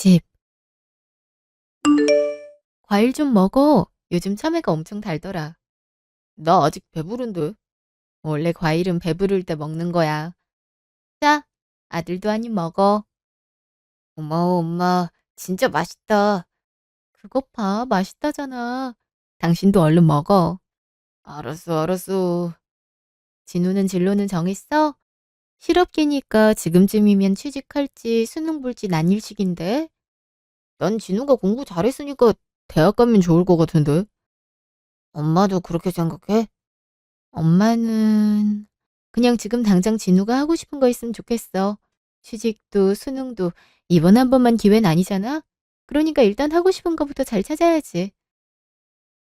집. 과일 좀 먹어. 요즘 참외가 엄청 달더라. 나 아직 배부른데. 원래 과일은 배부를 때 먹는 거야. 자, 아들도 한 입 먹어. 고마워, 엄마. 진짜 맛있다. 그것 봐, 맛있다잖아. 당신도 얼른 먹어. 알았어, 알았어. 진우는 진로는 정했어? 실업기니까 지금쯤이면 취직할지 수능 볼지 난일 시기인데. 난 진우가 공부 잘했으니까 대학 가면 좋을 것 같은데. 엄마도 그렇게 생각해? 엄마는 그냥 지금 당장 진우가 하고 싶은 거 있으면 좋겠어. 취직도 수능도 이번 한 번만 기회는 아니잖아? 그러니까 일단 하고 싶은 거부터 잘 찾아야지.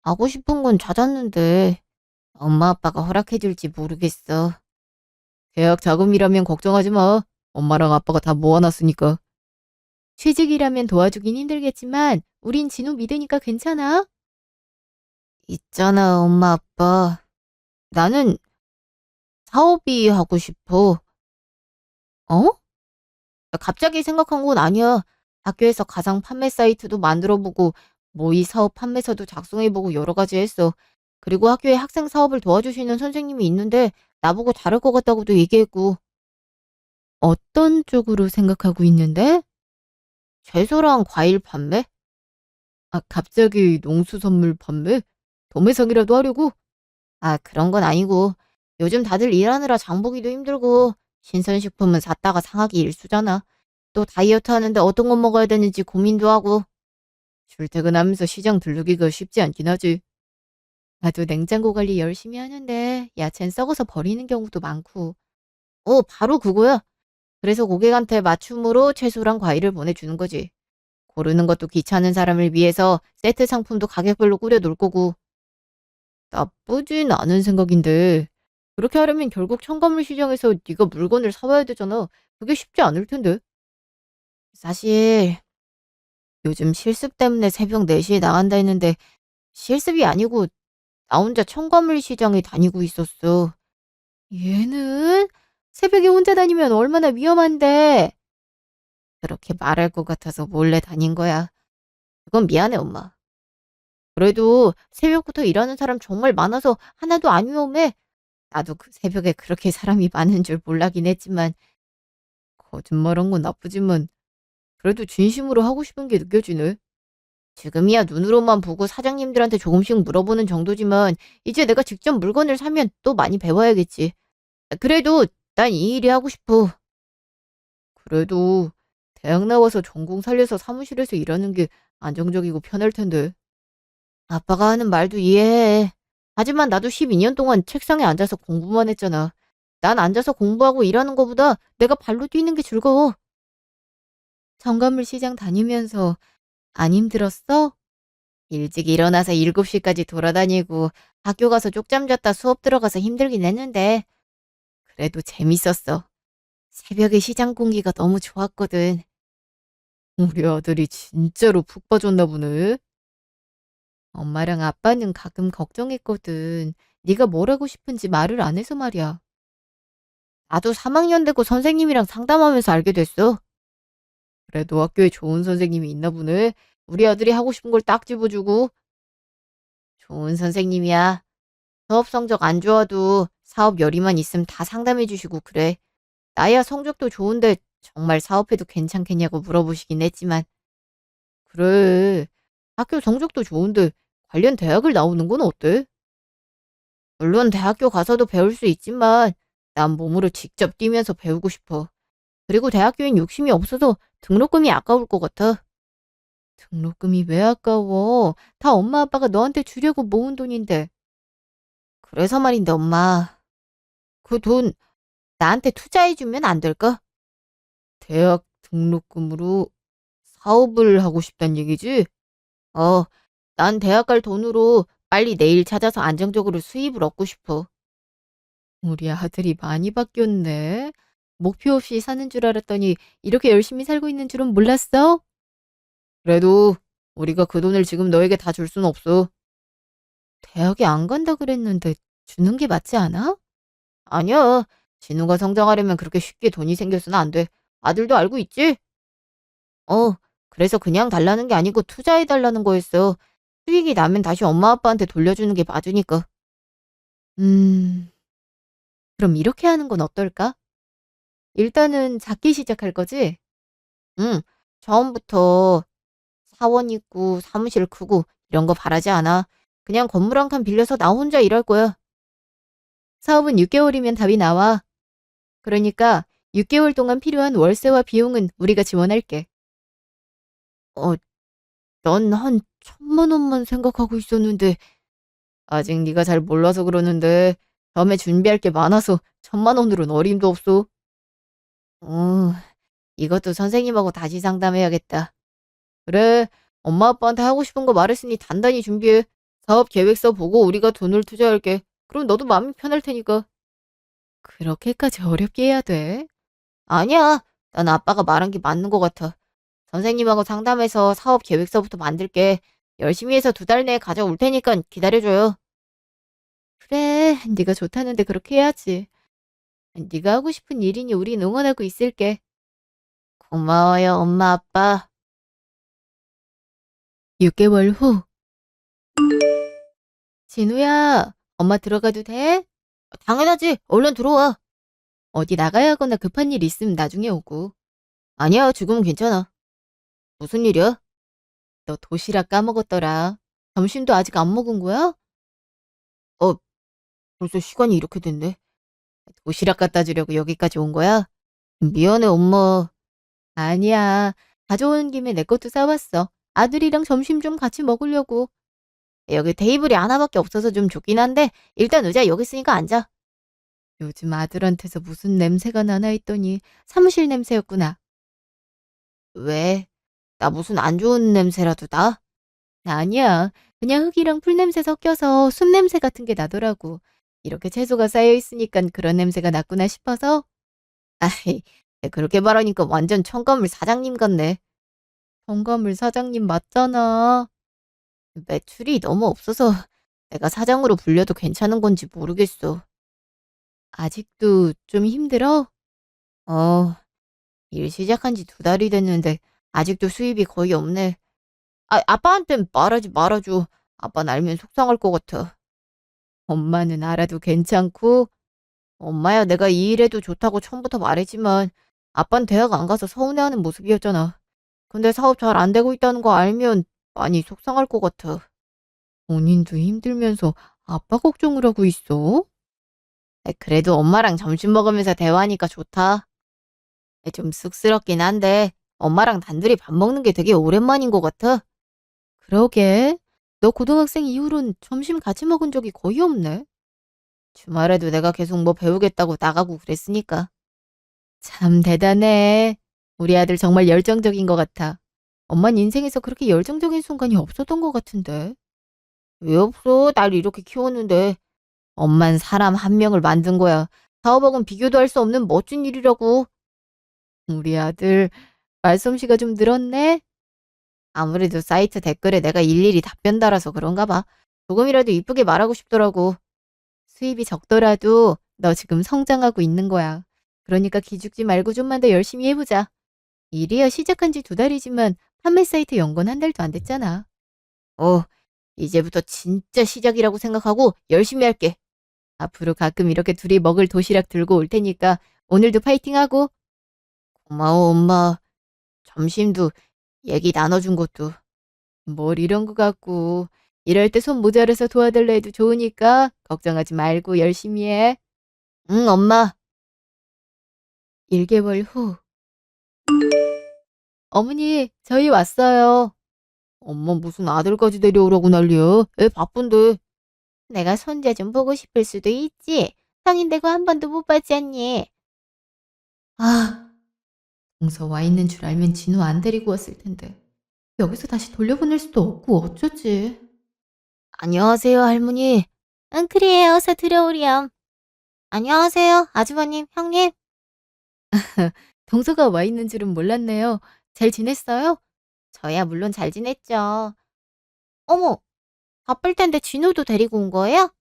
하고 싶은 건 찾았는데 엄마 아빠가 허락해줄지 모르겠어. 대학 자금이라면 걱정하지 마. 엄마랑 아빠가 다 모아놨으니까. 취직이라면 도와주긴 힘들겠지만 우린 진우 믿으니까 괜찮아? 있잖아, 엄마 아빠. 나는 사업이 하고 싶어. 어? 갑자기 생각한 건 아니야. 학교에서 가상 판매 사이트도 만들어보고, 모의 사업 판매서도 작성해보고 여러 가지 했어. 그리고 학교에 학생 사업을 도와주시는 선생님이 있는데, 나보고 잘할 것 같다고도 얘기했고. 어떤 쪽으로 생각하고 있는데? 채소랑 과일 판매? 아, 갑자기 농수산물 판매? 도매상이라도 하려고? 아, 그런 건 아니고. 요즘 다들 일하느라 장 보기도 힘들고, 신선식품은 샀다가 상하기 일쑤잖아. 또 다이어트 하는데 어떤 거 먹어야 되는지 고민도 하고. 출퇴근하면서 시장 들르기가 쉽지 않긴 하지. 나도 냉장고 관리 열심히 하는데 야채는 썩어서 버리는 경우도 많고. 바로 그거야. 그래서 고객한테 맞춤으로 채소랑 과일을 보내주는 거지. 고르는 것도 귀찮은 사람을 위해서 세트 상품도 가격별로 꾸려 놓을 거고. 나쁘진 않은 생각인데 그렇게 하려면 결국 첨가물 시장에서 네가 물건을 사와야 되잖아. 그게 쉽지 않을 텐데. 사실 요즘 실습 때문에 새벽 4시에 나간다 했는데 실습이 아니고 나 혼자 첨가물 시장에 다니고 있었어. 얘는 새벽에 혼자 다니면 얼마나 위험한데. 그렇게 말할 것 같아서 몰래 다닌 거야. 그건 미안해, 엄마. 그래도 새벽부터 일하는 사람 정말 많아서 하나도 안 위험해. 나도 그 새벽에 그렇게 사람이 많은 줄 몰라긴 했지만 거짓말한 건 나쁘지만 그래도 진심으로 하고 싶은 게 느껴지네. 지금이야 눈으로만 보고 사장님들한테 조금씩 물어보는 정도지만 이제 내가 직접 물건을 사면 또 많이 배워야겠지. 그래도 난 이 일이 하고 싶어. 그래도 대학 나와서 전공 살려서 사무실에서 일하는 게 안정적이고 편할 텐데. 아빠가 하는 말도 이해해. 하지만 나도 12년 동안 책상에 앉아서 공부만 했잖아. 난 앉아서 공부하고 일하는 것보다 내가 발로 뛰는 게 즐거워. 정관물 시장 다니면서 안 힘들었어? 일찍 일어나서 7시까지 돌아다니고 학교 가서 쪽잠 잤다 수업 들어가서 힘들긴 했는데 그래도 재밌었어. 새벽에 시장 공기가 너무 좋았거든. 우리 아들이 진짜로 푹 빠졌나 보네. 엄마랑 아빠는 가끔 걱정했거든. 네가 뭘 하고 싶은지 말을 안 해서 말이야. 나도 3학년 되고 선생님이랑 상담하면서 알게 됐어. 그래도 학교에 좋은 선생님이 있나 보네. 우리 아들이 하고 싶은 걸 딱 집어주고. 좋은 선생님이야. 수업 성적 안 좋아도 사업 열의만 있으면 다 상담해 주시고 그래. 나야 성적도 좋은데 정말 사업해도 괜찮겠냐고 물어보시긴 했지만. 그래. 학교 성적도 좋은데 관련 대학을 나오는 건 어때? 물론 대학교 가서도 배울 수 있지만 난 몸으로 직접 뛰면서 배우고 싶어. 그리고 대학교엔 욕심이 없어서 등록금이 아까울 것 같아. 등록금이 왜 아까워? 다 엄마 아빠가 너한테 주려고 모은 돈인데. 그래서 말인데 엄마. 그 돈 나한테 투자해주면 안 될까? 대학 등록금으로 사업을 하고 싶단 얘기지? 어, 난 대학 갈 돈으로 빨리 내일 찾아서 안정적으로 수입을 얻고 싶어. 우리 아들이 많이 바뀌었네. 목표 없이 사는 줄 알았더니 이렇게 열심히 살고 있는 줄은 몰랐어? 그래도 우리가 그 돈을 지금 너에게 다 줄 순 없어. 대학에 안 간다 그랬는데 주는 게 맞지 않아? 아니야. 진우가 성장하려면 그렇게 쉽게 돈이 생겨서는 안 돼. 아들도 알고 있지? 어, 그래서 그냥 달라는 게 아니고 투자해달라는 거였어. 수익이 나면 다시 엄마 아빠한테 돌려주는 게 맞으니까. 음, 그럼 이렇게 하는 건 어떨까? 일단은 작게 시작할 거지? 응, 처음부터 사원 있고 사무실 크고 이런 거 바라지 않아. 그냥 건물 한 칸 빌려서 나 혼자 일할 거야. 사업은 6개월이면 답이 나와. 그러니까 6개월 동안 필요한 월세와 비용은 우리가 지원할게. 어, 난 한 1,000만 원만 생각하고 있었는데 아직 네가 잘 몰라서 그러는데 다음에 준비할 게 많아서 1,000만 원으로는 어림도 없어. 어, 이것도 선생님하고 다시 상담해야겠다. 그래, 엄마 아빠한테 하고 싶은 거 말했으니 단단히 준비해. 사업 계획서 보고 우리가 돈을 투자할게. 그럼 너도 마음이 편할 테니까. 그렇게까지 어렵게 해야 돼? 아니야. 난 아빠가 말한 게 맞는 것 같아. 선생님하고 상담해서 사업 계획서부터 만들게. 열심히 해서 2달 내에 가져올 테니까 기다려줘요. 그래, 네가 좋다는데 그렇게 해야지. 네가 하고 싶은 일이니 우린 응원하고 있을게. 고마워요, 엄마, 아빠. 6개월 후. 진우야, 엄마 들어가도 돼? 당연하지. 얼른 들어와. 어디 나가야 하거나 급한 일 있으면 나중에 오고. 아니야, 지금은 괜찮아. 무슨 일이야? 너 도시락 까먹었더라. 점심도 아직 안 먹은 거야? 어, 벌써 시간이 이렇게 됐네. 도시락 갖다 주려고 여기까지 온 거야? 미안해, 엄마. 아니야. 가져오는 김에 내 것도 싸왔어. 아들이랑 점심 좀 같이 먹으려고. 여기 테이블이 하나밖에 없어서 좀 좁긴 한데 일단 의자 여기 있으니까 앉아. 요즘 아들한테서 무슨 냄새가 나나 했더니 사무실 냄새였구나. 왜? 나 무슨 안 좋은 냄새라도 나? 아니야. 그냥 흙이랑 풀 냄새 섞여서 숲 냄새 같은 게 나더라고. 이렇게 채소가 쌓여 있으니까 그런 냄새가 났구나 싶어서. 아이, 그렇게 말하니까 완전 첨가물 사장님 같네. 첨가물 사장님 맞잖아. 매출이 너무 없어서 내가 사장으로 불려도 괜찮은 건지 모르겠어. 아직도 좀 힘들어? 어, 일 시작한 지 2달이 됐는데 아직도 수입이 거의 없네. 아빠한텐 말하지 말아줘. 아빠는 알면 속상할 것 같아. 엄마는 알아도 괜찮고, 엄마야 내가 이 일해도 좋다고 처음부터 말했지만 아빠는 대학 안 가서 서운해하는 모습이었잖아. 근데 사업 잘 안 되고 있다는 거 알면 많이 속상할 것 같아. 본인도 힘들면서 아빠 걱정을 하고 있어? 그래도 엄마랑 점심 먹으면서 대화하니까 좋다. 좀 쑥스럽긴 한데 엄마랑 단둘이 밥 먹는 게 되게 오랜만인 것 같아. 그러게. 너 고등학생 이후론 점심 같이 먹은 적이 거의 없네. 주말에도 내가 계속 뭐 배우겠다고 나가고 그랬으니까. 참 대단해. 우리 아들 정말 열정적인 것 같아. 엄만 인생에서 그렇게 열정적인 순간이 없었던 것 같은데. 왜 없어? 날 이렇게 키웠는데. 엄만 사람 한 명을 만든 거야. 사업하고는 비교도 할 수 없는 멋진 일이라고. 우리 아들 말솜씨가 좀 늘었네? 아무래도 사이트 댓글에 내가 일일이 답변 달아서 그런가 봐. 조금이라도 이쁘게 말하고 싶더라고. 수입이 적더라도 너 지금 성장하고 있는 거야. 그러니까 기죽지 말고 좀만 더 열심히 해보자. 일이야 시작한 지 2달이지만 판매 사이트 연건 1달도 안 됐잖아. 어, 이제부터 진짜 시작이라고 생각하고 열심히 할게. 앞으로 가끔 이렇게 둘이 먹을 도시락 들고 올 테니까 오늘도 파이팅하고. 고마워, 엄마. 점심도 얘기 나눠준 것도. 뭘 이런 거 갖고. 이럴 때 손 모자라서 도와달라 해도 좋으니까 걱정하지 말고 열심히 해. 응, 엄마. 1개월 후. 어머니, 저희 왔어요. 엄마 무슨 아들까지 데려오라고 난리야. 애 바쁜데. 내가 손자 좀 보고 싶을 수도 있지. 성인 되고 한 번도 못 봤지 않니? 아, 동서 와 있는 줄 알면 진우 안 데리고 왔을 텐데. 여기서 다시 돌려보낼 수도 없고 어쩌지. 안녕하세요, 할머니. 응, 그래, 어서 들어오렴. 안녕하세요, 아주버님, 형님. 동서가 와 있는 줄은 몰랐네요. 잘 지냈어요? 저야 물론 잘 지냈죠. 어머, 바쁠 텐데 진우도 데리고 온 거예요?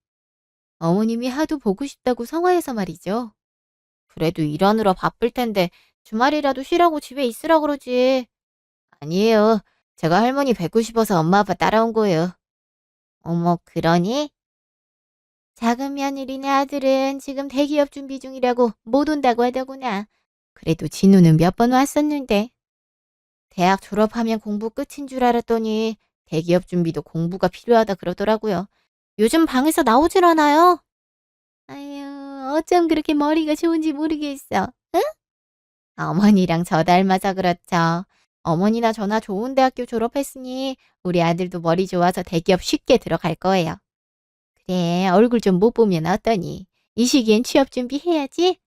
어머님이 하도 보고 싶다고 성화해서 말이죠. 그래도 일하느라 바쁠 텐데 주말이라도 쉬라고 집에 있으라 그러지. 아니에요. 제가 할머니 뵙고 싶어서 엄마 아빠 따라온 거예요. 어머, 그러니? 작은 며느리네 아들은 지금 대기업 준비 중이라고 못 온다고 하더구나. 그래도 진우는 몇 번 왔었는데. 대학 졸업하면 공부 끝인 줄 알았더니 대기업 준비도 공부가 필요하다 그러더라고요. 요즘 방에서 나오질 않아요. 아유, 어쩜 그렇게 머리가 좋은지 모르겠어. 응? 어머니랑 저 닮아서 그렇죠. 어머니나 저나 좋은 대학교 졸업했으니 우리 아들도 머리 좋아서 대기업 쉽게 들어갈 거예요. 그래, 얼굴 좀 못 보면 어떠니? 이 시기엔 취업 준비해야지.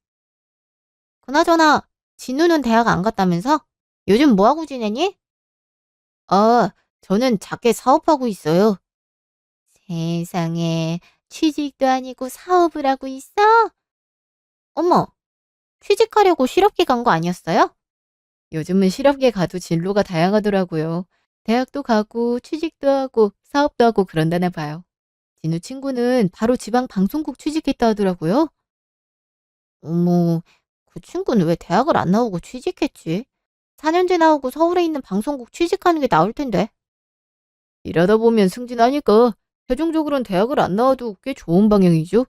그나저나, 진우는 대학 안 갔다면서? 요즘 뭐하고 지내니? 아, 저는 작게 사업하고 있어요. 세상에, 취직도 아니고 사업을 하고 있어? 어머, 취직하려고 실업계 간 거 아니었어요? 요즘은 실업계 가도 진로가 다양하더라고요. 대학도 가고, 취직도 하고, 사업도 하고 그런다나 봐요. 진우 친구는 바로 지방 방송국 취직했다 하더라고요. 어머, 그 친구는 왜 대학을 안 나오고 취직했지? 4년제 나오고 서울에 있는 방송국 취직하는 게 나을 텐데. 일하다 보면 승진하니까 최종적으로는 대학을 안 나와도 꽤 좋은 방향이죠.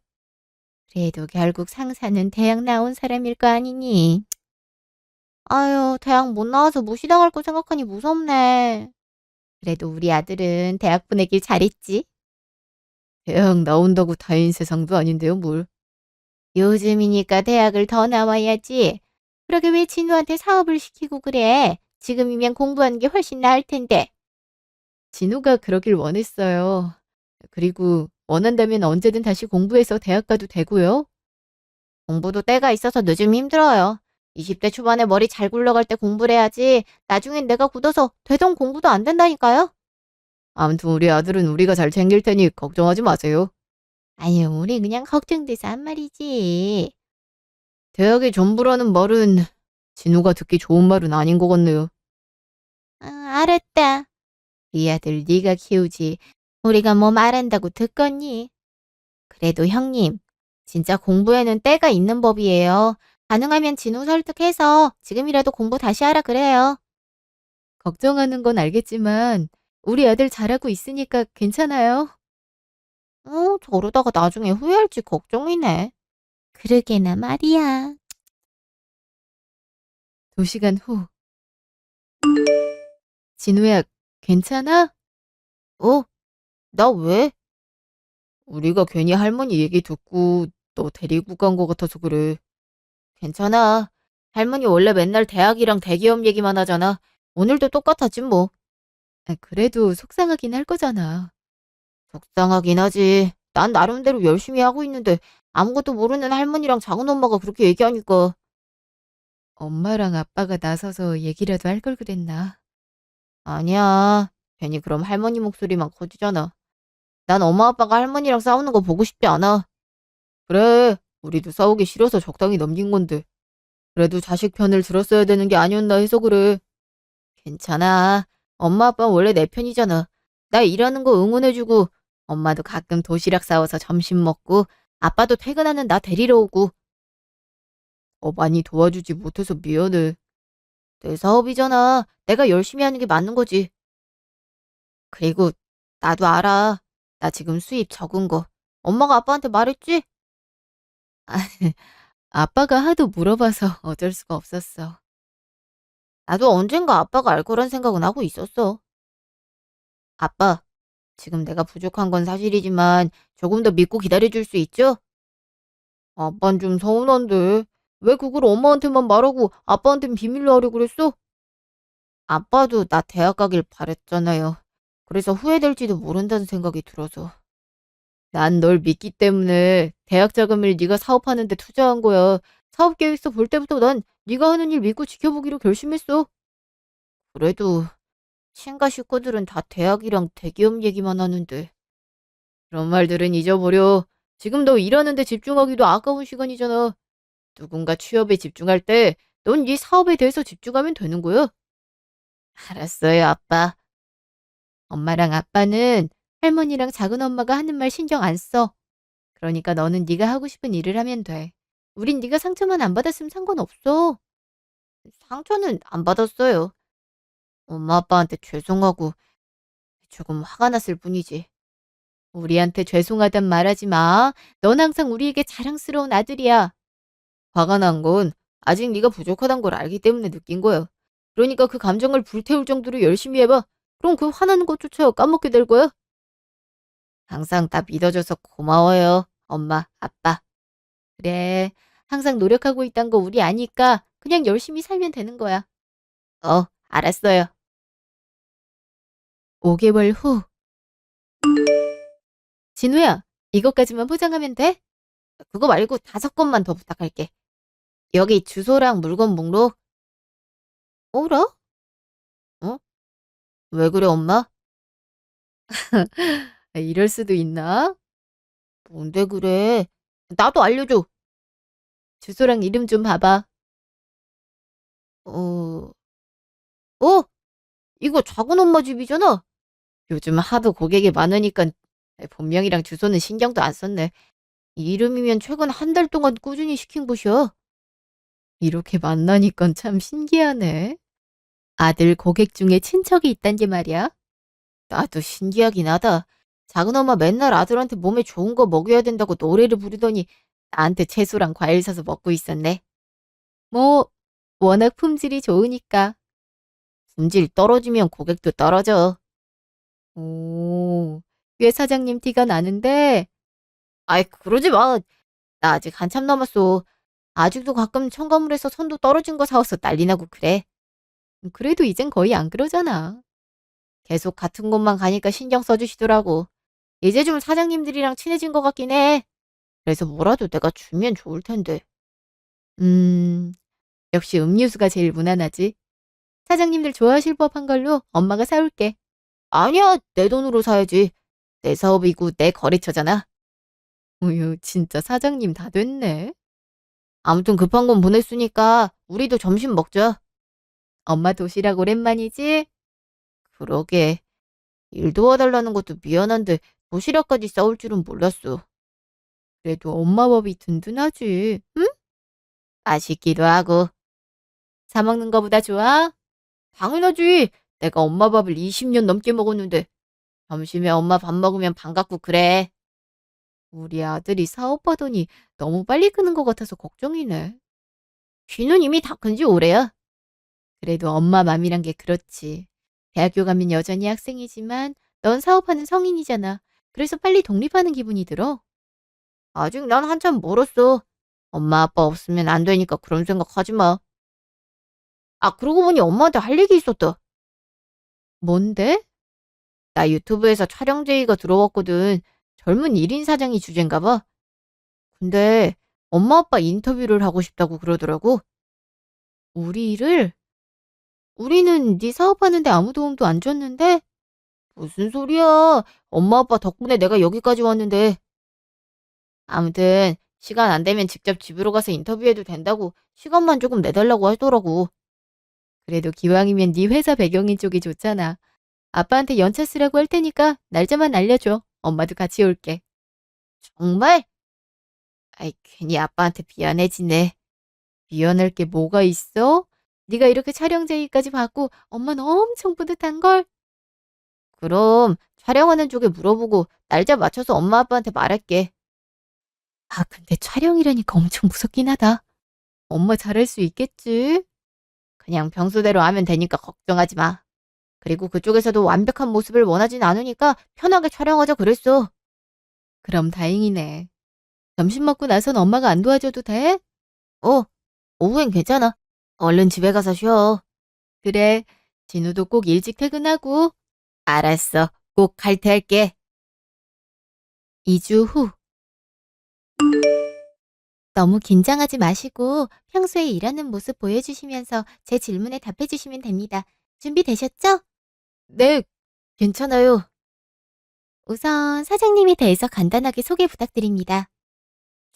그래도 결국 상사는 대학 나온 사람일 거 아니니? 아유, 대학 못 나와서 무시당할 거 생각하니 무섭네. 그래도 우리 아들은 대학 보내길 잘했지. 대학 나온다고 다인 세상도 아닌데요, 뭘. 요즘이니까 대학을 더 나와야지. 그러게 왜 진우한테 사업을 시키고 그래? 지금이면 공부하는 게 훨씬 나을 텐데. 진우가 그러길 원했어요. 그리고 원한다면 언제든 다시 공부해서 대학 가도 되고요. 공부도 때가 있어서 늦으면 힘들어요. 20대 초반에 머리 잘 굴러갈 때 공부를 해야지 나중엔 내가 굳어서 되던 공부도 안 된다니까요. 아무튼 우리 아들은 우리가 잘 챙길 테니 걱정하지 마세요. 아유, 우리 그냥 걱정돼서 한 말이지. 대학이 전부라는 말은 진우가 듣기 좋은 말은 아닌 것 같네요. 아, 알았다. 이 아들 네가 키우지. 우리가 뭐 말한다고 듣겠니? 그래도 형님, 진짜 공부에는 때가 있는 법이에요. 가능하면 진우 설득해서 지금이라도 공부 다시 하라 그래요. 걱정하는 건 알겠지만 우리 아들 잘하고 있으니까 괜찮아요. 저러다가 나중에 후회할지 걱정이네. 그러게나 말이야. 2시간 후. 진우야, 괜찮아? 어? 나 왜? 우리가 괜히 할머니 얘기 듣고 너 데리고 간 것 같아서 그래. 괜찮아. 할머니 원래 맨날 대학이랑 대기업 얘기만 하잖아. 오늘도 똑같았지 뭐. 아, 그래도 속상하긴 할 거잖아. 속상하긴 하지. 난 나름대로 열심히 하고 있는데 아무것도 모르는 할머니랑 작은 엄마가 그렇게 얘기하니까. 엄마랑 아빠가 나서서 얘기라도 할 걸 그랬나? 아니야. 괜히 그럼 할머니 목소리만 커지잖아. 난 엄마 아빠가 할머니랑 싸우는 거 보고 싶지 않아. 그래. 우리도 싸우기 싫어서 적당히 넘긴 건데. 그래도 자식 편을 들었어야 되는 게 아니었나 해서 그래. 괜찮아. 엄마 아빠는 원래 내 편이잖아. 나 일하는 거 응원해주고, 엄마도 가끔 도시락 싸워서 점심 먹고, 아빠도 퇴근하는 나 데리러 오고. 많이 도와주지 못해서 미안해. 내 사업이잖아. 내가 열심히 하는 게 맞는 거지. 그리고 나도 알아. 나 지금 수입 적은 거. 엄마가 아빠한테 말했지? 아, 아빠가 하도 물어봐서 어쩔 수가 없었어. 나도 언젠가 아빠가 알 거란 생각은 하고 있었어. 아빠, 지금 내가 부족한 건 사실이지만 조금 더 믿고 기다려줄 수 있죠? 아빤 좀 서운한데. 왜 그걸 엄마한테만 말하고 아빠한텐 비밀로 하려고 그랬어? 아빠도 나 대학 가길 바랬잖아요. 그래서 후회될지도 모른다는 생각이 들어서. 난 널 믿기 때문에 대학 자금을 네가 사업하는 데 투자한 거야. 사업 계획서 볼 때부터 난 네가 하는 일 믿고 지켜보기로 결심했어. 그래도 친가 식구들은 다 대학이랑 대기업 얘기만 하는데. 그런 말들은 잊어버려. 지금 너 일하는 데 집중하기도 아까운 시간이잖아. 누군가 취업에 집중할 때 넌 네 사업에 대해서 집중하면 되는 거야. 알았어요, 아빠. 엄마랑 아빠는 할머니랑 작은 엄마가 하는 말 신경 안 써. 그러니까 너는 네가 하고 싶은 일을 하면 돼. 우린 네가 상처만 안 받았으면 상관없어. 상처는 안 받았어요. 엄마 아빠한테 죄송하고 조금 화가 났을 뿐이지. 우리한테 죄송하단 말하지 마. 넌 항상 우리에게 자랑스러운 아들이야. 화가 난 건 아직 네가 부족하단 걸 알기 때문에 느낀 거야. 그러니까 그 감정을 불태울 정도로 열심히 해봐. 그럼 그 화나는 것조차 까먹게 될 거야. 항상 다 믿어줘서 고마워요. 엄마, 아빠. 그래. 항상 노력하고 있단 거 우리 아니까 그냥 열심히 살면 되는 거야. 알았어요. 5개월 후. 진우야, 이것까지만 포장하면 돼? 그거 말고 5건만 더 부탁할게. 여기 주소랑 물건 목록. 어라? 어? 왜 그래, 엄마? 이럴 수도 있나? 뭔데 그래? 나도 알려줘. 주소랑 이름 좀 봐봐. 어, 어? 이거 작은 엄마 집이잖아? 요즘 하도 고객이 많으니까 본명이랑 주소는 신경도 안 썼네. 이 이름이면 최근 한 달 동안 꾸준히 시킨 곳이야. 이렇게 만나니까 참 신기하네. 아들 고객 중에 친척이 있단 게 말이야. 나도 신기하긴 하다. 작은 엄마 맨날 아들한테 몸에 좋은 거 먹여야 된다고 노래를 부르더니 나한테 채소랑 과일 사서 먹고 있었네. 뭐, 워낙 품질이 좋으니까. 품질 떨어지면 고객도 떨어져. 오, 꽤 사장님 티가 나는데, 아이, 그러지 마. 나 아직 한참 남았어. 아직도 가끔 첨가물에서 선도 떨어진 거 사와서 난리 나고 그래. 그래도 이젠 거의 안 그러잖아. 계속 같은 곳만 가니까 신경 써주시더라고. 이제 좀 사장님들이랑 친해진 것 같긴 해. 그래서 뭐라도 내가 주면 좋을 텐데. 음, 역시 음료수가 제일 무난하지. 사장님들 좋아하실 법한 걸로 엄마가 사올게. 아니야, 내 돈으로 사야지. 내 사업이고 내 거래처잖아. 우유, 진짜 사장님 다 됐네. 아무튼 급한 건 보냈으니까 우리도 점심 먹자. 엄마 도시락 오랜만이지? 그러게. 일 도와달라는 것도 미안한데 도시락까지 싸올 줄은 몰랐어. 그래도 엄마 밥이 든든하지, 응? 맛있기도 하고. 사 먹는 거보다 좋아? 당연하지. 내가 엄마 밥을 20년 넘게 먹었는데 점심에 엄마 밥 먹으면 반갑고 그래. 우리 아들이 사업하더니 너무 빨리 크는 것 같아서 걱정이네. 쥐는 이미 다 큰 지 오래야. 그래도 엄마 맘이란 게 그렇지. 대학교 가면 여전히 학생이지만 넌 사업하는 성인이잖아. 그래서 빨리 독립하는 기분이 들어. 아직 난 한참 멀었어. 엄마 아빠 없으면 안 되니까 그런 생각 하지 마. 아, 그러고 보니 엄마한테 할 얘기 있었다. 뭔데? 나 유튜브에서 촬영 제의가 들어왔거든. 젊은 1인 사장이 주제인가 봐. 근데 엄마 아빠 인터뷰를 하고 싶다고 그러더라고. 우리 일을? 우리는 네 사업하는데 아무 도움도 안 줬는데? 무슨 소리야. 엄마 아빠 덕분에 내가 여기까지 왔는데. 아무튼 시간 안 되면 직접 집으로 가서 인터뷰해도 된다고 시간만 조금 내달라고 하더라고. 그래도 기왕이면 네 회사 배경인 쪽이 좋잖아. 아빠한테 연차 쓰라고 할 테니까 날짜만 알려줘. 엄마도 같이 올게. 정말? 아이, 괜히 아빠한테 미안해지네. 미안할 게 뭐가 있어? 네가 이렇게 촬영 제의까지 받고 엄마는 엄청 뿌듯한걸? 그럼 촬영하는 쪽에 물어보고 날짜 맞춰서 엄마 아빠한테 말할게. 아, 근데 촬영이라니까 엄청 무섭긴 하다. 엄마 잘할 수 있겠지? 그냥 평소대로 하면 되니까 걱정하지 마. 그리고 그쪽에서도 완벽한 모습을 원하진 않으니까 편하게 촬영하자 그랬어. 그럼 다행이네. 점심 먹고 나선 엄마가 안 도와줘도 돼? 어, 오후엔 괜찮아. 얼른 집에 가서 쉬어. 그래, 진우도 꼭 일찍 퇴근하고. 알았어. 꼭 칼퇴할게. 2주 후. 너무 긴장하지 마시고 평소에 일하는 모습 보여주시면서 제 질문에 답해주시면 됩니다. 준비되셨죠? 네, 괜찮아요. 우선 사장님에 대해서 간단하게 소개 부탁드립니다.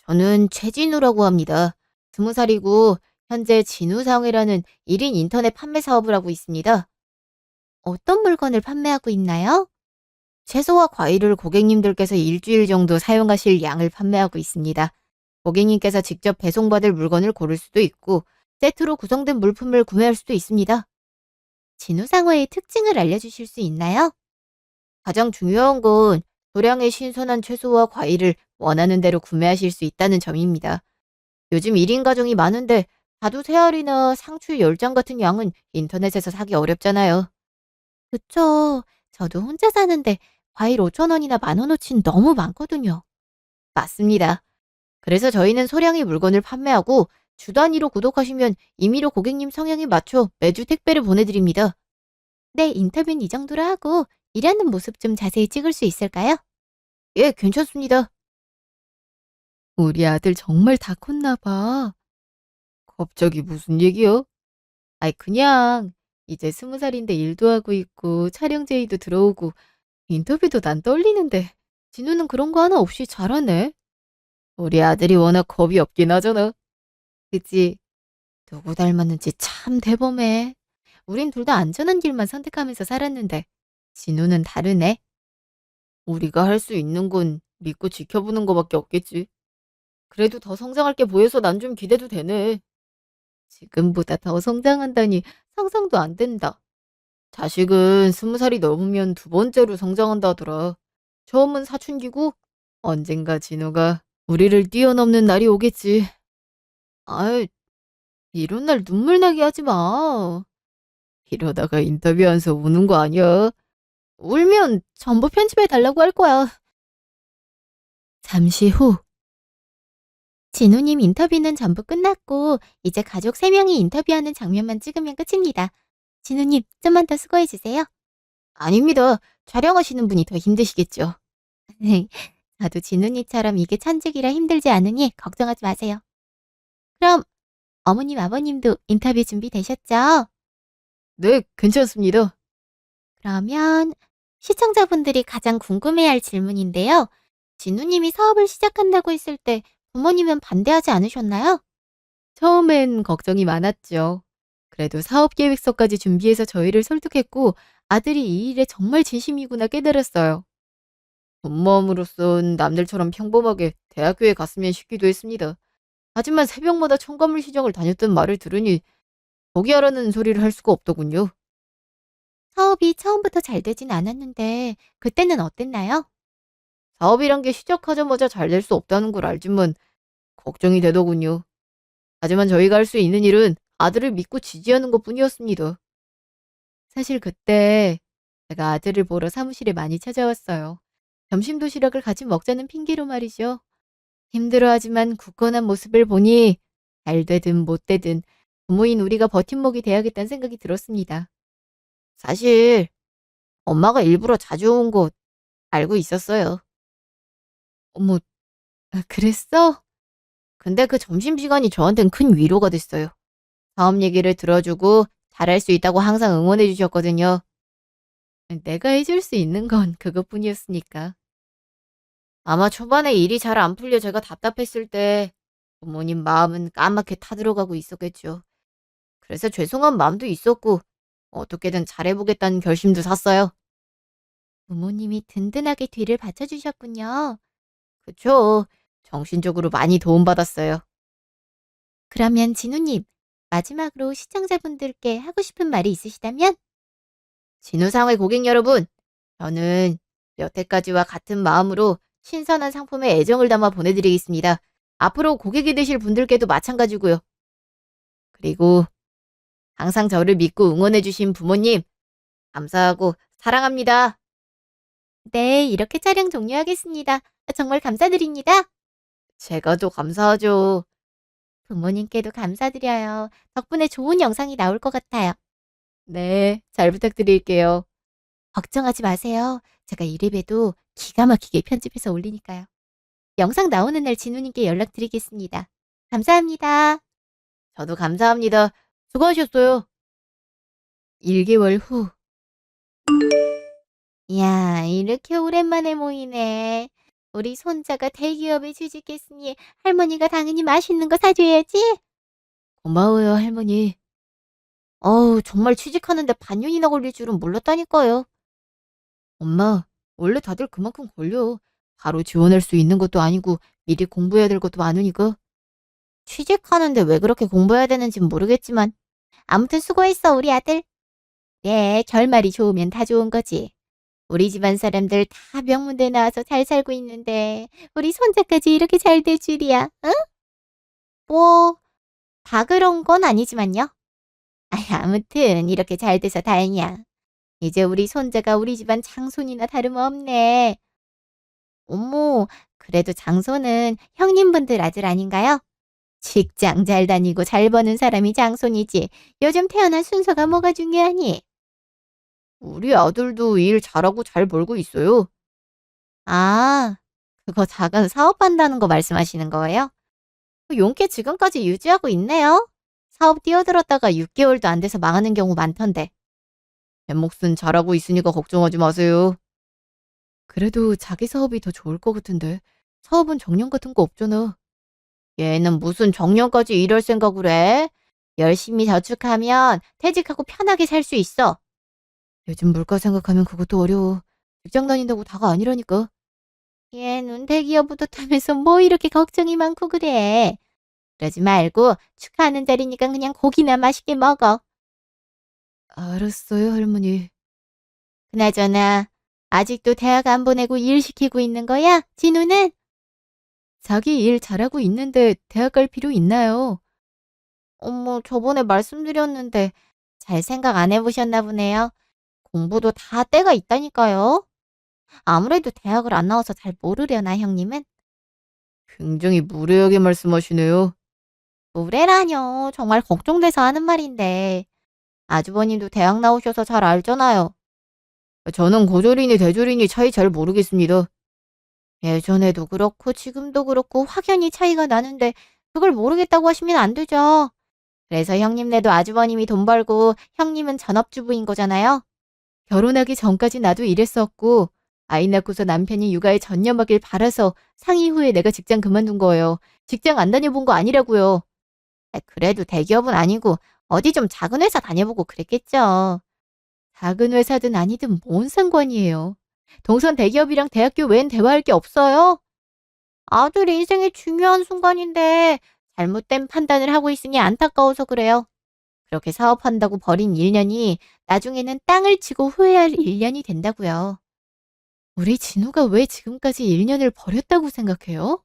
저는 최진우라고 합니다. 20살이고 현재 진우상회라는 1인 인터넷 판매 사업을 하고 있습니다. 어떤 물건을 판매하고 있나요? 채소와 과일을 고객님들께서 일주일 정도 사용하실 양을 판매하고 있습니다. 고객님께서 직접 배송받을 물건을 고를 수도 있고 세트로 구성된 물품을 구매할 수도 있습니다. 진우상어의 특징을 알려주실 수 있나요? 가장 중요한 건 소량의 신선한 채소와 과일을 원하는 대로 구매하실 수 있다는 점입니다. 요즘 1인 가정이 많은데 자두 3알이나 상추 10장 같은 양은 인터넷에서 사기 어렵잖아요. 그쵸. 저도 혼자 사는데 과일 5,000원이나 10,000원어치는 너무 많거든요. 맞습니다. 그래서 저희는 소량의 물건을 판매하고 주 단위로 구독하시면 임의로 고객님 성향에 맞춰 매주 택배를 보내드립니다. 네, 인터뷰는 이 정도로 하고 일하는 모습 좀 자세히 찍을 수 있을까요? 예, 괜찮습니다. 우리 아들 정말 다 컸나 봐. 갑자기 무슨 얘기요? 아이, 그냥 이제 20살인데 일도 하고 있고 촬영 제의도 들어오고 인터뷰도 난 떨리는데 진우는 그런 거 하나 없이 잘하네. 우리 아들이 워낙 겁이 없긴 하잖아. 그치? 누구 닮았는지 참 대범해. 우린 둘 다 안전한 길만 선택하면서 살았는데 진우는 다르네. 우리가 할 수 있는 건 믿고 지켜보는 거밖에 없겠지. 그래도 더 성장할 게 보여서 난 좀 기대도 되네. 지금보다 더 성장한다니 상상도 안 된다. 자식은 20살이 넘으면 두 번째로 성장한다 하더라. 처음은 사춘기고 언젠가 진우가 우리를 뛰어넘는 날이 오겠지. 아이, 이런 날 눈물 나게 하지 마. 이러다가 인터뷰하면서 우는 거 아니야? 울면 전부 편집해 달라고 할 거야. 잠시 후. 진우님 인터뷰는 전부 끝났고 이제 가족 3명이 인터뷰하는 장면만 찍으면 끝입니다. 진우님, 좀만 더 수고해 주세요. 아닙니다. 촬영하시는 분이 더 힘드시겠죠. 저도 진우님처럼 이게 천직이라 힘들지 않으니 걱정하지 마세요. 그럼 어머님, 아버님도 인터뷰 준비되셨죠? 네, 괜찮습니다. 그러면 시청자분들이 가장 궁금해할 질문인데요. 진우님이 사업을 시작한다고 했을 때 부모님은 반대하지 않으셨나요? 처음엔 걱정이 많았죠. 그래도 사업 계획서까지 준비해서 저희를 설득했고 아들이 이 일에 정말 진심이구나 깨달았어요. 본모으로선 남들처럼 평범하게 대학교에 갔으면 싶기도 했습니다. 하지만 새벽마다 첨가물 시장을 다녔던 말을 들으니 포기하라는 소리를 할 수가 없더군요. 사업이 처음부터 잘 되진 않았는데 그때는 어땠나요? 사업이란 게 시작하자마자 잘 될 수 없다는 걸 알지만 걱정이 되더군요. 하지만 저희가 할 수 있는 일은 아들을 믿고 지지하는 것뿐이었습니다. 사실 그때 제가 아들을 보러 사무실에 많이 찾아왔어요. 점심 도시락을 같이 먹자는 핑계로 말이죠. 힘들어하지만 굳건한 모습을 보니 잘 되든 못 되든 부모인 우리가 버팀목이 돼야겠다는 생각이 들었습니다. 사실 엄마가 일부러 자주 온 거 알고 있었어요. 어머, 그랬어? 근데 그 점심시간이 저한텐 큰 위로가 됐어요. 사업 얘기를 들어주고 잘할 수 있다고 항상 응원해 주셨거든요. 내가 해줄 수 있는 건 그것뿐이었으니까. 아마 초반에 일이 잘 안 풀려 제가 답답했을 때 부모님 마음은 까맣게 타들어가고 있었겠죠. 그래서 죄송한 마음도 있었고 어떻게든 잘해보겠다는 결심도 샀어요. 부모님이 든든하게 뒤를 받쳐주셨군요. 그쵸. 정신적으로 많이 도움받았어요. 그러면 진우님, 마지막으로 시청자분들께 하고 싶은 말이 있으시다면? 진우상의 고객 여러분, 저는 여태까지와 같은 마음으로 신선한 상품에 애정을 담아 보내드리겠습니다. 앞으로 고객이 되실 분들께도 마찬가지고요. 그리고 항상 저를 믿고 응원해주신 부모님, 감사하고 사랑합니다. 네, 이렇게 촬영 종료하겠습니다. 정말 감사드립니다. 제가 더 감사하죠. 부모님께도 감사드려요. 덕분에 좋은 영상이 나올 것 같아요. 네, 잘 부탁드릴게요. 걱정하지 마세요. 제가 이래봬도 기가 막히게 편집해서 올리니까요. 영상 나오는 날 진우님께 연락드리겠습니다. 감사합니다. 저도 감사합니다. 수고하셨어요. 1개월 후. 이야, 이렇게 오랜만에 모이네. 우리 손자가 대기업에 취직했으니 할머니가 당연히 맛있는 거 사줘야지. 고마워요, 할머니. 어우, 정말 취직하는데 반년이나 걸릴 줄은 몰랐다니까요. 엄마, 원래 다들 그만큼 걸려. 바로 지원할 수 있는 것도 아니고 미리 공부해야 될 것도 많으니까. 취직하는데 왜 그렇게 공부해야 되는진 모르겠지만 아무튼 수고했어, 우리 아들. 네, 결말이 좋으면 다 좋은 거지. 우리 집안 사람들 다 명문대 나와서 잘 살고 있는데 우리 손자까지 이렇게 잘 될 줄이야. 응? 뭐, 다 그런 건 아니지만요. 아무튼 이렇게 잘 돼서 다행이야. 이제 우리 손자가 우리 집안 장손이나 다름없네. 어머, 그래도 장손은 형님분들 아들 아닌가요? 직장 잘 다니고 잘 버는 사람이 장손이지. 요즘 태어난 순서가 뭐가 중요하니? 우리 아들도 일 잘하고 잘 벌고 있어요. 아, 그거 작은 사업한다는 거 말씀하시는 거예요? 용케 지금까지 유지하고 있네요. 사업 뛰어들었다가 6개월도 안 돼서 망하는 경우 많던데. 제 몫은 잘하고 있으니까 걱정하지 마세요. 그래도 자기 사업이 더 좋을 것 같은데. 사업은 정년 같은 거 없잖아. 얘는 무슨 정년까지 일할 생각을 해? 열심히 저축하면 퇴직하고 편하게 살 수 있어. 요즘 물가 생각하면 그것도 어려워. 직장 다닌다고 다가 아니라니까. 얘는 대기업 뿌듯하면서 뭐 이렇게 걱정이 많고 그래. 그러지 말고 축하하는 자리니까 그냥 고기나 맛있게 먹어. 알았어요, 할머니. 그나저나 아직도 대학 안 보내고 일 시키고 있는 거야? 진우는? 자기 일 잘하고 있는데 대학 갈 필요 있나요? 어머, 저번에 말씀드렸는데 잘 생각 안 해보셨나 보네요. 공부도 다 때가 있다니까요. 아무래도 대학을 안 나와서 잘 모르려나, 형님은? 굉장히 무례하게 말씀하시네요. 무례라뇨. 정말 걱정돼서 하는 말인데. 아주버님도 대학 나오셔서 잘 알잖아요. 저는 고졸이니 대졸이니 차이 잘 모르겠습니다. 예전에도 그렇고 지금도 그렇고 확연히 차이가 나는데 그걸 모르겠다고 하시면 안 되죠. 그래서 형님네도 아주버님이 돈 벌고 형님은 전업주부인 거잖아요. 결혼하기 전까지 나도 일했었고 아이 낳고서 남편이 육아에 전념하길 바라서 상의 후에 내가 직장 그만둔 거예요. 직장 안 다녀본 거 아니라고요. 그래도 대기업은 아니고 어디 좀 작은 회사 다녀보고 그랬겠죠. 작은 회사든 아니든 뭔 상관이에요. 동선 대기업이랑 대학교 외엔 대화할 게 없어요. 아들 인생의 중요한 순간인데 잘못된 판단을 하고 있으니 안타까워서 그래요. 그렇게 사업한다고 버린 1년이 나중에는 땅을 치고 후회할 1년이 된다고요. 우리 진우가 왜 지금까지 1년을 버렸다고 생각해요?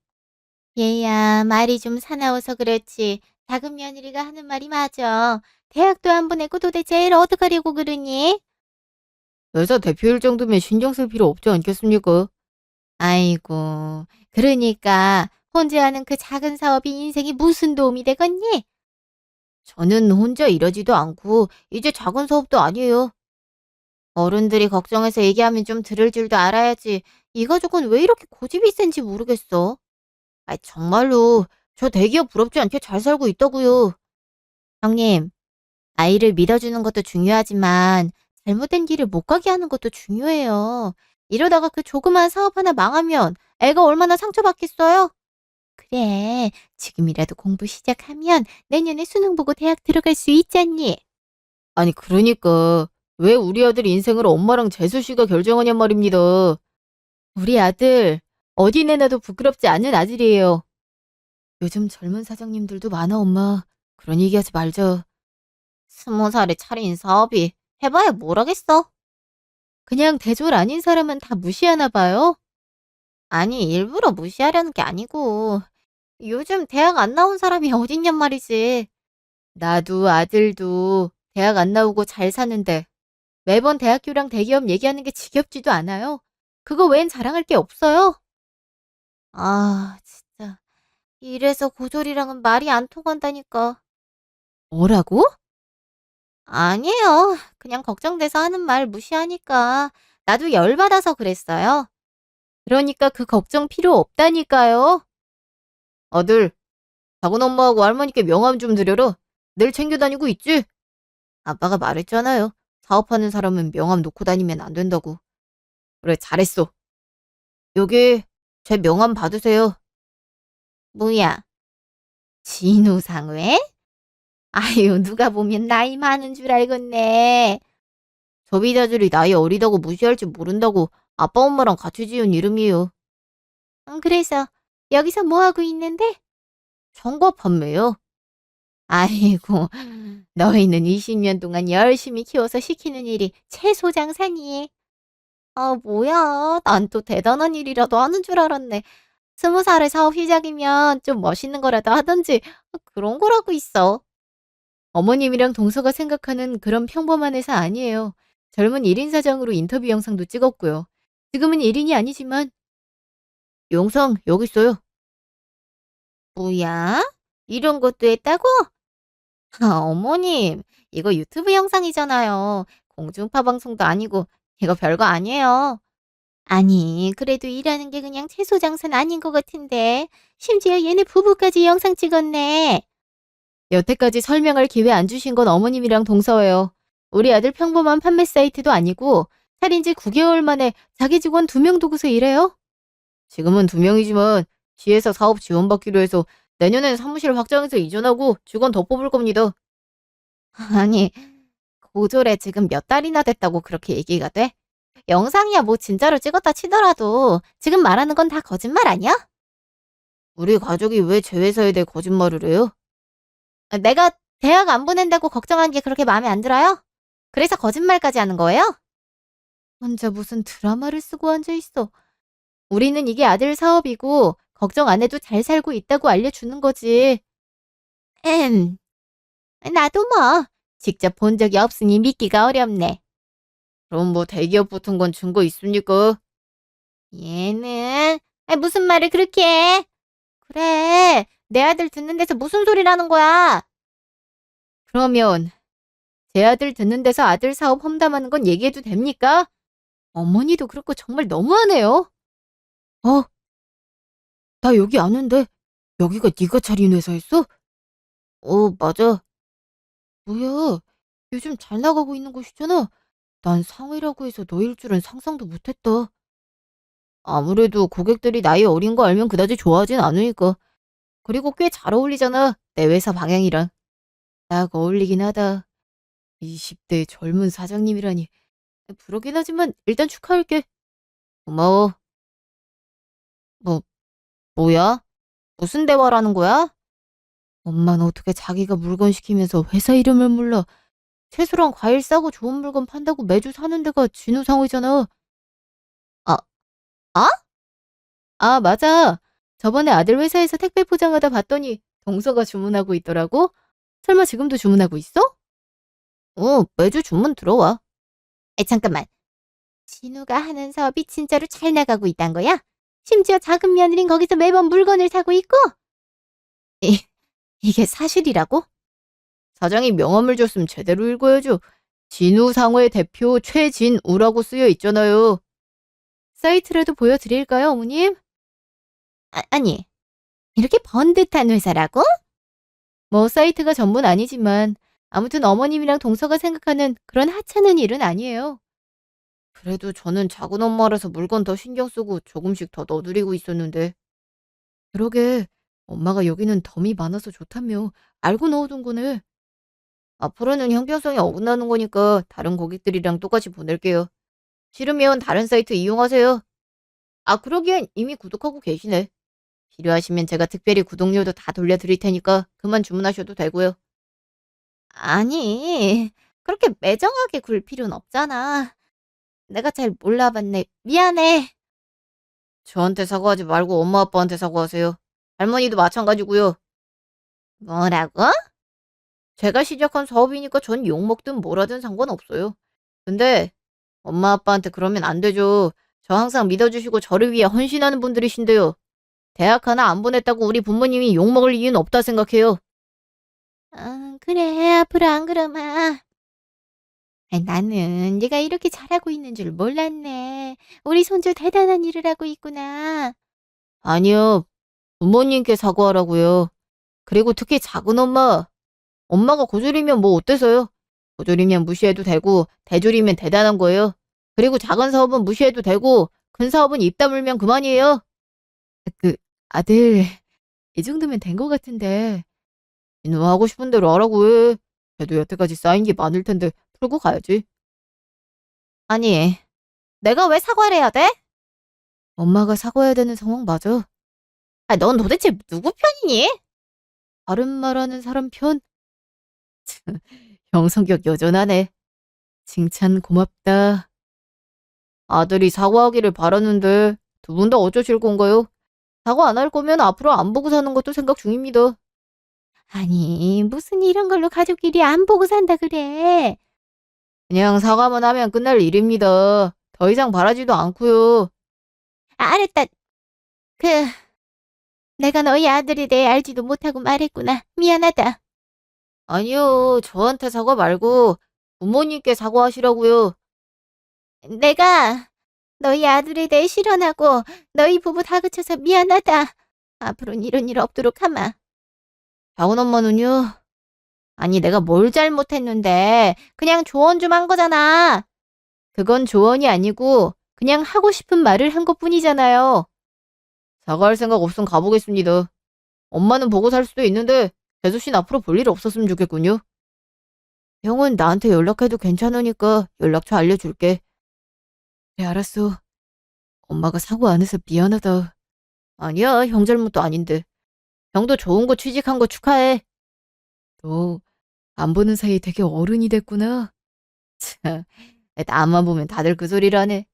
얘야, 말이 좀 사나워서 그렇지. 작은 며느리가 하는 말이 맞아. 대학도 안 보내고 도대체 애를 어떡하려고 그러니? 회사 대표일 정도면 신경 쓸 필요 없지 않겠습니까? 아이고, 그러니까 혼자 하는 그 작은 사업이 인생에 무슨 도움이 되겠니? 저는 혼자 일하지도 않고 이제 작은 사업도 아니에요. 어른들이 걱정해서 얘기하면 좀 들을 줄도 알아야지. 이 가족은 왜 이렇게 고집이 센지 모르겠어. 정말로 저 대기업 부럽지 않게 잘 살고 있다고요. 형님, 아이를 믿어주는 것도 중요하지만 잘못된 길을 못 가게 하는 것도 중요해요. 이러다가 그 조그만 사업 하나 망하면 애가 얼마나 상처받겠어요? 그래, 지금이라도 공부 시작하면 내년에 수능 보고 대학 들어갈 수 있잖니. 아니, 그러니까 왜 우리 아들 인생을 엄마랑 재수 씨가 결정하냔 말입니다. 우리 아들 어디 내놔도 부끄럽지 않은 아들이에요. 요즘 젊은 사장님들도 많아, 엄마. 그런 얘기하지 말자. 20살에 차린 사업이 해봐야 뭘 하겠어? 그냥 대졸 아닌 사람은 다 무시하나 봐요? 아니, 일부러 무시하려는 게 아니고 요즘 대학 안 나온 사람이 어딨냔 말이지. 나도 아들도 대학 안 나오고 잘 사는데 매번 대학교랑 대기업 얘기하는 게 지겹지도 않아요? 그거 외엔 자랑할 게 없어요? 아, 진짜. 이래서 고졸이랑은 말이 안 통한다니까. 뭐라고? 아니에요. 그냥 걱정돼서 하는 말 무시하니까. 나도 열받아서 그랬어요. 그러니까 그 걱정 필요 없다니까요. 아들, 작은 엄마하고 할머니께 명함 좀 드려라. 늘 챙겨 다니고 있지? 아빠가 말했잖아요. 사업하는 사람은 명함 놓고 다니면 안 된다고. 그래, 잘했어. 여기 제 명함 받으세요. 뭐야, 진우상회? 아유, 누가 보면 나이 많은 줄 알겠네. 소비자들이 나이 어리다고 무시할지 모른다고 아빠 엄마랑 같이 지은 이름이에요. 그래서 여기서 뭐 하고 있는데? 청과 판매요. 아이고, 너희는 20년 동안 열심히 키워서 시키는 일이 채소 장사니. 아, 뭐야. 난 또 대단한 일이라도 하는 줄 알았네. 20살에 사업 시작이면 좀 멋있는 거라도 하든지 그런 거라고 있어. 어머님이랑 동서가 생각하는 그런 평범한 회사 아니에요. 젊은 1인 사장으로 인터뷰 영상도 찍었고요. 지금은 1인이 아니지만 영상 여기 있어요. 뭐야? 이런 것도 했다고? 아, 어머님, 이거 유튜브 영상이잖아요. 공중파 방송도 아니고 이거 별거 아니에요. 아니, 그래도 일하는 게 그냥 채소 장사는 아닌 것 같은데. 심지어 얘네 부부까지 영상 찍었네. 여태까지 설명할 기회 안 주신 건 어머님이랑 동서예요. 우리 아들 평범한 판매 사이트도 아니고 차린 지 9개월 만에 자기 직원 2명 두고서 일해요? 지금은 2명이지만 뒤에서 사업 지원받기로 해서 내년엔 사무실 확장해서 이전하고 직원 더 뽑을 겁니다. 아니, 고졸에 지금 몇 달이나 됐다고 그렇게 얘기가 돼? 영상이야 뭐 진짜로 찍었다 치더라도 지금 말하는 건 다 거짓말 아니야? 우리 가족이 왜 제 회사에 대해 거짓말을 해요? 내가 대학 안 보낸다고 걱정한 게 그렇게 마음에 안 들어요? 그래서 거짓말까지 하는 거예요? 혼자 무슨 드라마를 쓰고 앉아 있어. 우리는 이게 아들 사업이고 걱정 안 해도 잘 살고 있다고 알려주는 거지. 음, 나도 뭐 직접 본 적이 없으니 믿기가 어렵네. 그럼 뭐 대기업 붙은 건 증거 있습니까? 얘는 무슨 말을 그렇게 해? 그래, 내 아들 듣는 데서 무슨 소리라는 거야? 그러면 제 아들 듣는 데서 아들 사업 험담하는 건 얘기해도 됩니까? 어머니도 그렇고 정말 너무하네요. 어, 나 여기 아는데 여기가 네가 차린 회사였어? 맞아. 뭐야, 요즘 잘 나가고 있는 곳이잖아. 난 상회라고 해서 너일 줄은 상상도 못했다. 아무래도 고객들이 나이 어린 거 알면 그다지 좋아하진 않으니까. 그리고 꽤 잘 어울리잖아, 내 회사 방향이랑. 딱 어울리긴 하다. 20대 젊은 사장님이라니. 부럽긴 하지만 일단 축하할게. 고마워. 뭐, 뭐야? 무슨 대화라는 거야? 엄마는 어떻게 자기가 물건 시키면서 회사 이름을 몰라. 채소랑 과일 싸고 좋은 물건 판다고 매주 사는 데가 진우상호잖아. 아, 아? 아, 맞아. 저번에 아들 회사에서 택배 포장하다 봤더니 동서가 주문하고 있더라고. 설마 지금도 주문하고 있어? 매주 주문 들어와. 잠깐만. 진우가 하는 사업이 진짜로 잘 나가고 있단 거야? 심지어 작은 며느린 거기서 매번 물건을 사고 있고? 이, 이게 사실이라고? 사장이 명함을 줬으면 제대로 읽어야죠. 진우상회 대표 최진우라고 쓰여 있잖아요. 사이트라도 보여드릴까요, 어머님? 아니, 이렇게 번듯한 회사라고? 뭐 사이트가 전부는 아니지만 아무튼 어머님이랑 동서가 생각하는 그런 하찮은 일은 아니에요. 그래도 저는 작은 엄마라서 물건 더 신경 쓰고 조금씩 더 넣어드리고 있었는데. 그러게, 엄마가 여기는 덤이 많아서 좋다며 알고 넣어둔 거네. 앞으로는 형평성이 어긋나는 거니까 다른 고객들이랑 똑같이 보낼게요. 싫으면 다른 사이트 이용하세요. 아, 그러기엔 이미 구독하고 계시네. 필요하시면 제가 특별히 구독료도 다 돌려드릴 테니까 그만 주문하셔도 되고요. 아니, 그렇게 매정하게 굴 필요는 없잖아. 내가 잘 몰라봤네. 미안해. 저한테 사과하지 말고 엄마 아빠한테 사과하세요. 할머니도 마찬가지고요. 뭐라고? 제가 시작한 사업이니까 전 욕먹든 뭐라든 상관없어요. 근데 엄마 아빠한테 그러면 안 되죠. 저 항상 믿어주시고 저를 위해 헌신하는 분들이신데요. 대학 하나 안 보냈다고 우리 부모님이 욕먹을 이유는 없다 생각해요. 그래. 앞으로 안 그러마. 나는 네가 이렇게 잘하고 있는 줄 몰랐네. 우리 손주 대단한 일을 하고 있구나. 아니요. 부모님께 사과하라고요. 그리고 특히 작은 엄마. 엄마가 고졸이면 뭐 어때서요? 고졸이면 무시해도 되고 대졸이면 대단한 거예요. 그리고 작은 사업은 무시해도 되고 큰 사업은 입 다물면 그만이에요. 그 아들 이 정도면 된 것 같은데. 너 하고 싶은 대로 하라고 해. 그래도 여태까지 쌓인 게 많을 텐데 풀고 가야지. 아니, 내가 왜 사과를 해야 돼? 엄마가 사과해야 되는 상황 맞아. 넌 도대체 누구 편이니? 다른 말하는 사람 편? 형 성격 여전하네. 칭찬 고맙다. 아들이 사과하기를 바라는데 두 분 다 어쩌실 건가요? 사과 안 할 거면 앞으로 안 보고 사는 것도 생각 중입니다. 아니, 무슨 이런 걸로 가족끼리 안 보고 산다 그래. 그냥 사과만 하면 끝날 일입니다. 더 이상 바라지도 않고요. 알았다. 그, 내가 너희 아들에 대해 알지도 못하고 말했구나. 미안하다. 아니요, 저한테 사과 말고 부모님께 사과하시라고요. 내가 너희 아들에 대해 실언하고 너희 부부 다그쳐서 미안하다. 앞으로는 이런 일 없도록 하마. 작은 엄마는요? 아니, 내가 뭘 잘못했는데 그냥 조언 좀 한 거잖아. 그건 조언이 아니고 그냥 하고 싶은 말을 한 것뿐이잖아요. 사과할 생각 없으면 가보겠습니다. 엄마는 보고 살 수도 있는데 재수 씨는 앞으로 볼 일 없었으면 좋겠군요. 형은 나한테 연락해도 괜찮으니까 연락처 알려줄게. 네, 알았어. 엄마가 사고 안 해서 미안하다. 아니야, 형 잘못도 아닌데. 형도 좋은 거 취직한 거 축하해. 너 안 보는 사이에 되게 어른이 됐구나. 참, 나만 보면 다들 그 소리를 하네.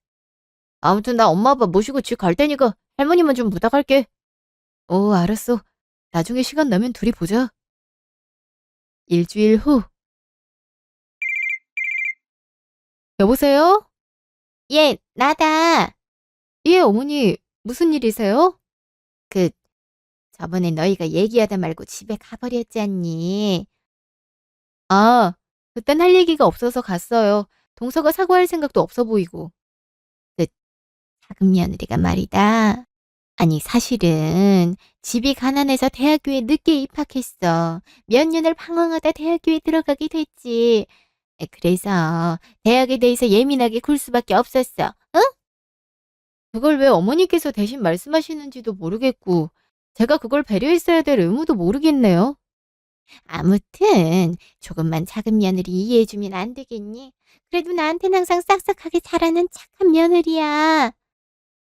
아무튼 나 엄마 아빠 모시고 집 갈 테니까 할머니만 좀 부탁할게. 알았어. 나중에 시간 나면 둘이 보자. 일주일 후. 여보세요? 예, 나다. 예, 어머니. 무슨 일이세요? 그, 저번에 너희가 얘기하다 말고 집에 가버렸지 않니? 아, 그땐 할 얘기가 없어서 갔어요. 동서가 사과할 생각도 없어 보이고. 그 작은 며느리가 말이다. 아니, 사실은 집이 가난해서 대학교에 늦게 입학했어. 몇 년을 방황하다 대학교에 들어가게 됐지. 그래서 대학에 대해서 예민하게 굴 수밖에 없었어. 응? 그걸 왜 어머니께서 대신 말씀하시는지도 모르겠고, 제가 그걸 배려했어야 될 의무도 모르겠네요. 아무튼 조금만 작은 며느리 이해해주면 안 되겠니? 그래도 나한테는 항상 싹싹하게 잘하는 착한 며느리야.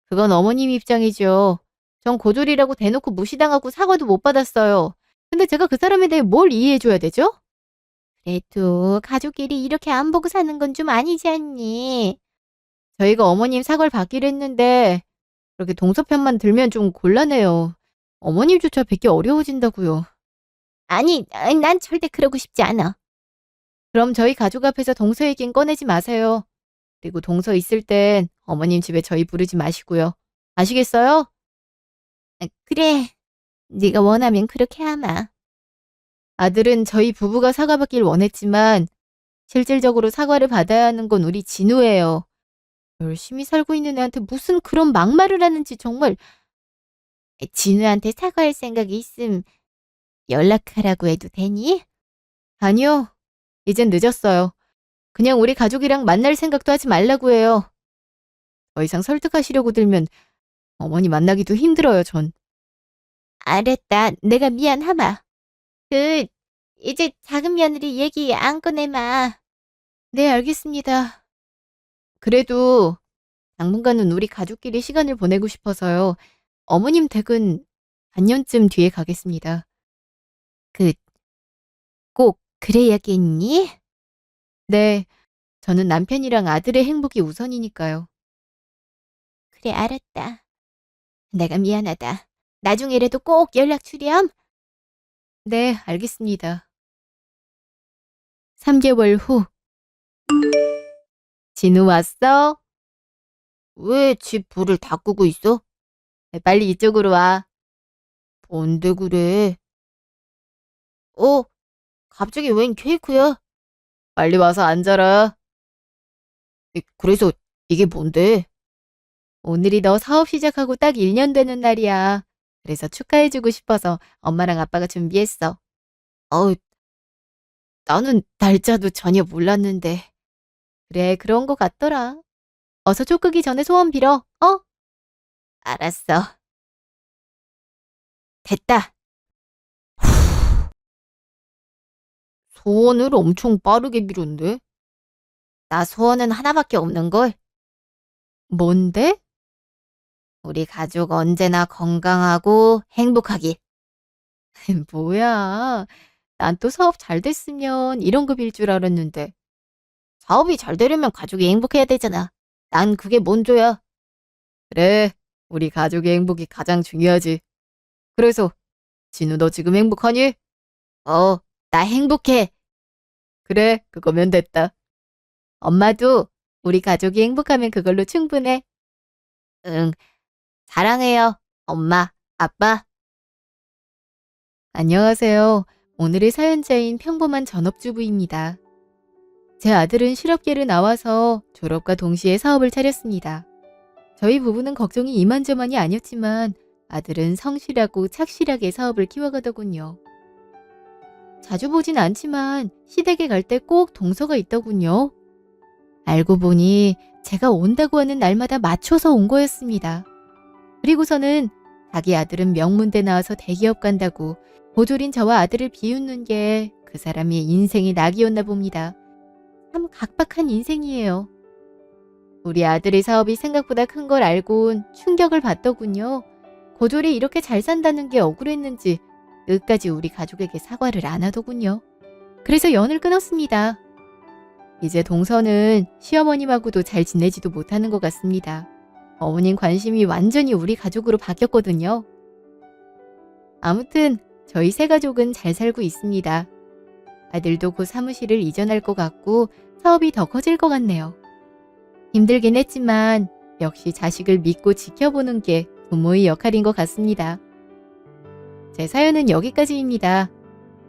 그건 어머님 입장이죠. 전 고졸이라고 대놓고 무시당하고 사과도 못 받았어요. 근데 제가 그 사람에 대해 뭘 이해해줘야 되죠? 그래도 가족끼리 이렇게 안 보고 사는 건 좀 아니지 않니? 저희가 어머님 사과를 받기로 했는데 그렇게 동서편만 들면 좀 곤란해요. 어머님조차 뵙기 어려워진다고요. 아니, 난 절대 그러고 싶지 않아. 그럼 저희 가족 앞에서 동서 얘긴 꺼내지 마세요. 그리고 동서 있을 땐 어머님 집에 저희 부르지 마시고요. 아시겠어요? 그래, 네가 원하면 그렇게 하마. 아들은 저희 부부가 사과받길 원했지만 실질적으로 사과를 받아야 하는 건 우리 진우예요. 열심히 살고 있는 애한테 무슨 그런 막말을 하는지 정말. 진우한테 사과할 생각이 있음 연락하라고 해도 되니? 아니요. 이젠 늦었어요. 그냥 우리 가족이랑 만날 생각도 하지 말라고 해요. 더 이상 설득하시려고 들면 어머니 만나기도 힘들어요, 전. 알았다. 내가 미안하마. 그, 이제 작은 며느리 얘기 안 꺼내마. 네, 알겠습니다. 그래도 당분간은 우리 가족끼리 시간을 보내고 싶어서요. 어머님 댁은 반년쯤 뒤에 가겠습니다. 그, 꼭 그래야겠니? 네, 저는 남편이랑 아들의 행복이 우선이니까요. 그래, 알았다. 내가 미안하다. 나중에라도 꼭 연락 주렴. 네, 알겠습니다. 3개월 후. 진우 왔어? 왜 집 불을 다 끄고 있어? 빨리 이쪽으로 와. 뭔데 그래? 갑자기 웬 케이크야? 빨리 와서 앉아라. 그래서 이게 뭔데? 오늘이 너 사업 시작하고 딱 1년 되는 날이야. 그래서 축하해주고 싶어서 엄마랑 아빠가 준비했어. 어우, 나는 날짜도 전혀 몰랐는데. 그래, 그런 거 같더라. 어서 초 끄기 전에 소원 빌어, 어? 알았어. 됐다. 소원을 엄청 빠르게 빌었는데? 나 소원은 하나밖에 없는걸? 뭔데? 우리 가족 언제나 건강하고 행복하길. 뭐야. 난 또 사업 잘 됐으면 이런 급일 줄 알았는데. 사업이 잘 되려면 가족이 행복해야 되잖아. 난 그게 먼저야. 그래, 우리 가족의 행복이 가장 중요하지. 그래서 진우 너 지금 행복하니? 어, 나 행복해. 그래, 그거면 됐다. 엄마도 우리 가족이 행복하면 그걸로 충분해. 응, 사랑해요. 엄마, 아빠. 안녕하세요. 오늘의 사연자인 평범한 전업주부입니다. 제 아들은 실업계를 나와서 졸업과 동시에 사업을 차렸습니다. 저희 부부는 걱정이 이만저만이 아니었지만 아들은 성실하고 착실하게 사업을 키워가더군요. 자주 보진 않지만 시댁에 갈 때 꼭 동서가 있더군요. 알고 보니 제가 온다고 하는 날마다 맞춰서 온 거였습니다. 그리고서는 자기 아들은 명문대 나와서 대기업 간다고 보졸인 저와 아들을 비웃는 게 그 사람의 인생의 낙이었나 봅니다. 참 각박한 인생이에요. 우리 아들의 사업이 생각보다 큰 걸 알곤 충격을 받더군요. 고졸이 이렇게 잘 산다는 게 억울했는지 끝까지 우리 가족에게 사과를 안 하더군요. 그래서 연을 끊었습니다. 이제 동서는 시어머님하고도 잘 지내지도 못하는 것 같습니다. 어머님 관심이 완전히 우리 가족으로 바뀌었거든요. 아무튼 저희 세 가족은 잘 살고 있습니다. 아들도 곧 사무실을 이전할 것 같고 사업이 더 커질 것 같네요. 힘들긴 했지만 역시 자식을 믿고 지켜보는 게 부모의 역할인 것 같습니다. 제 사연은 여기까지입니다.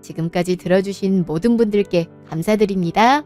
지금까지 들어주신 모든 분들께 감사드립니다.